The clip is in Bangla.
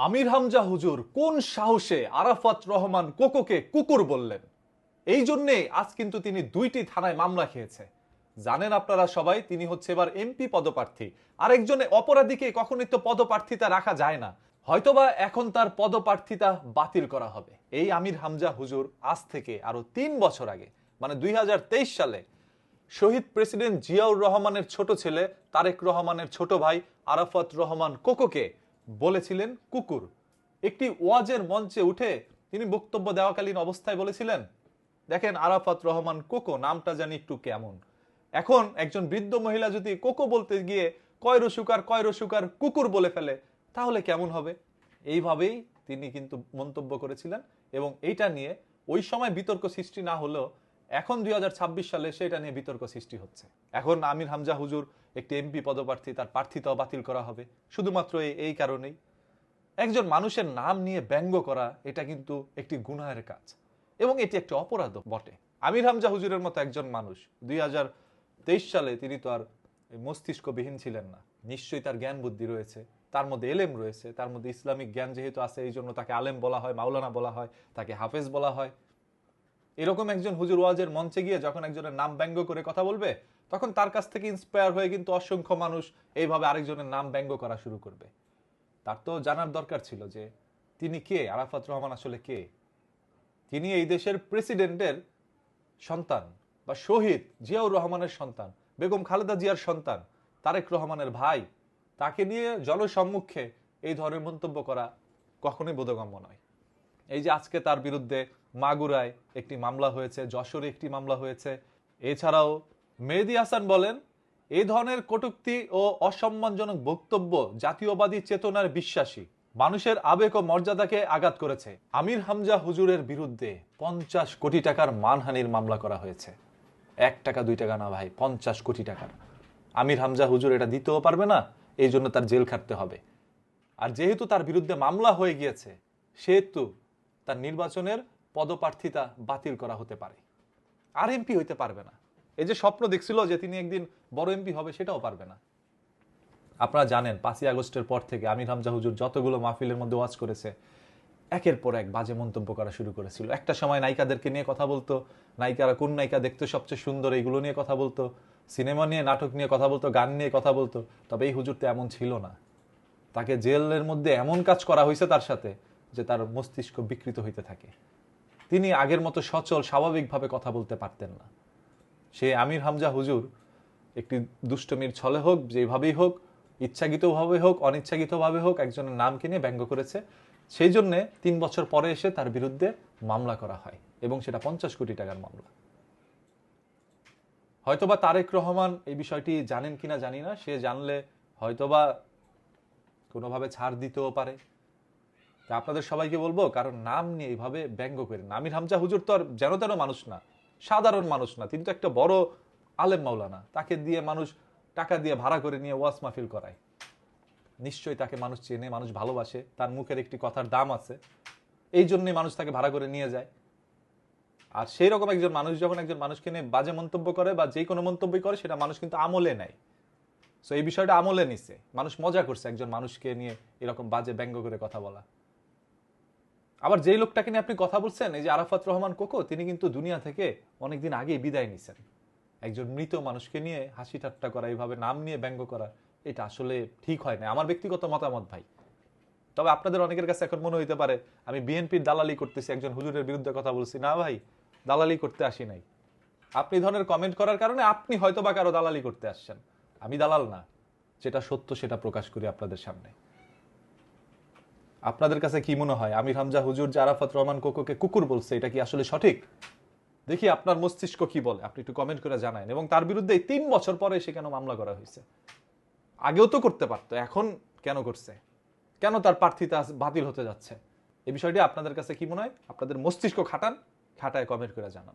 আমির হামজা হুজুর কোন সাহসে আরাফাত রহমান কোকোকে কুকুর বললেন? এই জন্যে আজ কিন্তু তিনি 2টি থানায় মামলা খেয়েছে। জানেন আপনারা সবাই, তিনি হচ্ছে এবার এমপি পদপ্রার্থী। আরেকজনে অপরাধীকে কখনোই তো পদপ্রার্থিতা রাখা যায় না। হয়তোবা এখন তার পদপ্রার্থিতা বাতিল করা হবে। এই আমির হামজা হুজুর আজ থেকে আরো 3 বছর আগে, মানে 2023 সালে শহীদ প্রেসিডেন্ট জিয়াউর রহমানের ছোট ছেলে তারেক রহমানের ছোট ভাই আরাফাত রহমান কোকোকে বলেছিলেন কুকুর। একটি ওয়াজের মঞ্চে উঠে তিনি বক্তব্য দেওয়াকালীন অবস্থায় বলেছিলেন, দেখেন আরাফাত রহমান কোকো নামটা জানি একটু কেমন। এখন একজন বৃদ্ধ মহিলা যদি কোকো বলতে গিয়ে কয় রসুকার কুকুর বলে ফেলে, তাহলে কেমন হবে? এইভাবেই তিনি কিন্তু মন্তব্য করেছিলেন এবং এইটা নিয়ে ওই সময় বিতর্ক সৃষ্টি না হলেও এখন 2026 সালে সেটা নিয়ে বিতর্ক সৃষ্টি হচ্ছে। এখন আমির হামজা হুজুর একটি এমপি পদপ্রার্থী, তার প্রার্থিতাও বাতিল করা হবে শুধুমাত্র এই কারণেই। একজন মানুষের নাম নিয়ে ব্যঙ্গ করা এটা কিন্তু একটি গুনাহের কাজ এবং এটি একটি অপরাধ বটে। আমির হামজা হুজুরের মতো একজন মানুষ 2023 সালে তিনি তো আর মস্তিষ্কবিহীন ছিলেন না। নিশ্চয়ই তার জ্ঞান বুদ্ধি রয়েছে, তার মধ্যে এলেম রয়েছে, তার মধ্যে ইসলামিক জ্ঞান যেহেতু আছে এই জন্য তাকে আলেম বলা হয়, মাওলানা বলা হয়, তাকে হাফেজ বলা হয়। এরকম একজন হুজুর ওয়াজের মঞ্চে গিয়ে যখন একজনের নাম ব্যঙ্গ করে কথা বলবে, তখন তার কাছ থেকে ইন্সপায়ার হয়ে কিন্তু অসংখ্য মানুষ এইভাবে আরেকজনের নাম ব্যঙ্গ করা শুরু করবে। তার তো জানার দরকার ছিল যে তিনি কে, আরাফাত রহমান আসলে কে। তিনি এই দেশের প্রেসিডেন্টের সন্তান বা শহীদ জিয়াউর রহমানের সন্তান, বেগম খালেদা জিয়ার সন্তান, তারেক রহমানের ভাই। তাকে নিয়ে জনসম্মুখে এই ধরনের মন্তব্য করা কখনোই বোধগম্য নয়। এই যে আজকে তার বিরুদ্ধে মাগুরায় একটি মামলা হয়েছে, যশোরে একটি মামলা হয়েছে। এছাড়াও মেহেদী হাসান বলেন, এই ধরনের কটূক্তি ও অসম্মানজনক বক্তব্য জাতীয়বাদী চেতনার বিশ্বাসী মানুষের আবেগ ও মর্যাদাকে আঘাত করেছে। আমির হামজা হুজুরের বিরুদ্ধে 50 কোটি টাকার মানহানির মামলা করা হয়েছে। 1 টাকা 2 টাকা না ভাই, 50 কোটি টাকার। আমির হামজা হুজুর এটা দিতেও পারবে না, এই জন্য তার জেল খাটতে হবে। আর যেহেতু তার বিরুদ্ধে মামলা হয়ে গিয়েছে, সেহেতু তার নির্বাচনের পদপ্রার্থিতা বাতিল করা হতে পারে, আর এমপি হইতে পারবে না। এই যে স্বপ্ন দেখছিল যে তিনি একদিন বড় এমপি হবে, সেটাও পারবে না। আপনারা জানেন 5ই আগস্টের পর থেকে আমির হামজা হুজুর যতগুলো মাহফিলের মধ্যে ওয়াজ করেছে, একের পর এক বাজে মন্তব্য করা শুরু করেছিল। একটা সময় নায়িকাদেরকে নিয়ে কথা বলতো, নায়িকারা কোন নায়িকা দেখতে সবচেয়ে সুন্দর এইগুলো নিয়ে কথা বলতো, সিনেমা নিয়ে, নাটক নিয়ে কথা বলতো, গান নিয়ে কথা বলতো। তবে এই হুজুর তো এমন ছিল না। তাকে জেলের মধ্যে এমন কাজ করা হয়েছে তার সাথে যে তার মস্তিষ্ক বিকৃত হইতে থাকে। তিনি আগের মতো সচল স্বাভাবিকভাবে কথা বলতে পারতেন না। সে আমির হামজা হুজুর একটি দুষ্টমির ছলে হোক, যেভাবেই হোক, ইচ্ছাকৃতভাবে হোক অনিচ্ছাকৃতভাবে হোক, একজনের নামকে নিয়ে ব্যঙ্গ করেছে। সেই জন্য 3 বছর পরে এসে তার বিরুদ্ধে মামলা করা হয় এবং সেটা 50 কোটি টাকার মামলা। হয়তোবা তারেক রহমান এই বিষয়টি জানেন কিনা জানি না, সে জানলে হয়তোবা কোনোভাবে ছাড় দিতেও পারে। তা আপনাদের সবাইকে বলবো, কারণ নাম নিয়ে এইভাবে ব্যঙ্গ করেন না। আমির হামজা হুজুর তো আর যেন তেন মানুষ না, সাধারণ মানুষ না, তিনি তো একটা বড় আলেম মাওলানা। তাকে দিয়ে মানুষ টাকা দিয়ে ভাড়া করে নিয়ে ওয়াজ মাহফিল করায়। নিশ্চয়ই তাকে মানুষ চেনে, মানুষ ভালোবাসে, তার মুখের একটি কথার দাম আছে, এই জন্যই মানুষ তাকে ভাড়া করে নিয়ে যায়। আর সেই রকম একজন মানুষ যখন একজন মানুষকে নিয়ে বাজে মন্তব্য করে বা যে কোনো মন্তব্যই করে, সেটা মানুষ কিন্তু আমলে নেয়। সো এই বিষয়টা আমলে নিছে, মানুষ মজা করছে একজন মানুষকে নিয়ে এরকম বাজে ব্যঙ্গ করে কথা বলা। আবার যেই লোকটাকে নিয়ে আপনি কথা বলছেন, এই যে আরাফাত রহমান কোকো, তিনি কিন্তু দুনিয়া থেকে অনেকদিন আগেই বিদায় নিছেন। একজন মৃত মানুষকে নিয়ে হাসি ঠাট্টা করা, এইভাবে নাম নিয়ে ব্যঙ্গ করা, এটা আসলে ঠিক হয় না, আমার ব্যক্তিগত মতামত ভাই। তবে আপনাদের অনেকের কাছে এখন মনে হইতে পারে আমি বিএনপির দালালি করতেছি, একজন হুজুরের বিরুদ্ধে কথা বলছি। না ভাই, দালালি করতে আসি নাই। আপনি ধরনের কমেন্ট করার কারণে আপনি হয়তো বা কারো দালালি করতে আসছেন। আমি দালাল না, যেটা সত্য সেটা প্রকাশ করি আপনাদের সামনে। আপনাদের কাছে কি মনে হয়, আমির হামজা হুজুর যে আরাফাত রহমান কোকোকে কুকুর বলছে, এটা কি আসলে সঠিক? দেখি আপনার মস্তিষ্ক কি বলে, আপনি একটু কমেন্ট করে জানান। এবং তার বিরুদ্ধে 3 বছর পরে এসে কেন মামলা করা হয়েছে? আগেও তো করতে পারতো, এখন কেন করছে? কেন তার প্রার্থিতা বাতিল হতে যাচ্ছে? এই বিষয়টি আপনাদের কাছে কি মনে হয়? আপনাদের মস্তিষ্ক খাটান, খাটায় কমেন্ট করে জানান।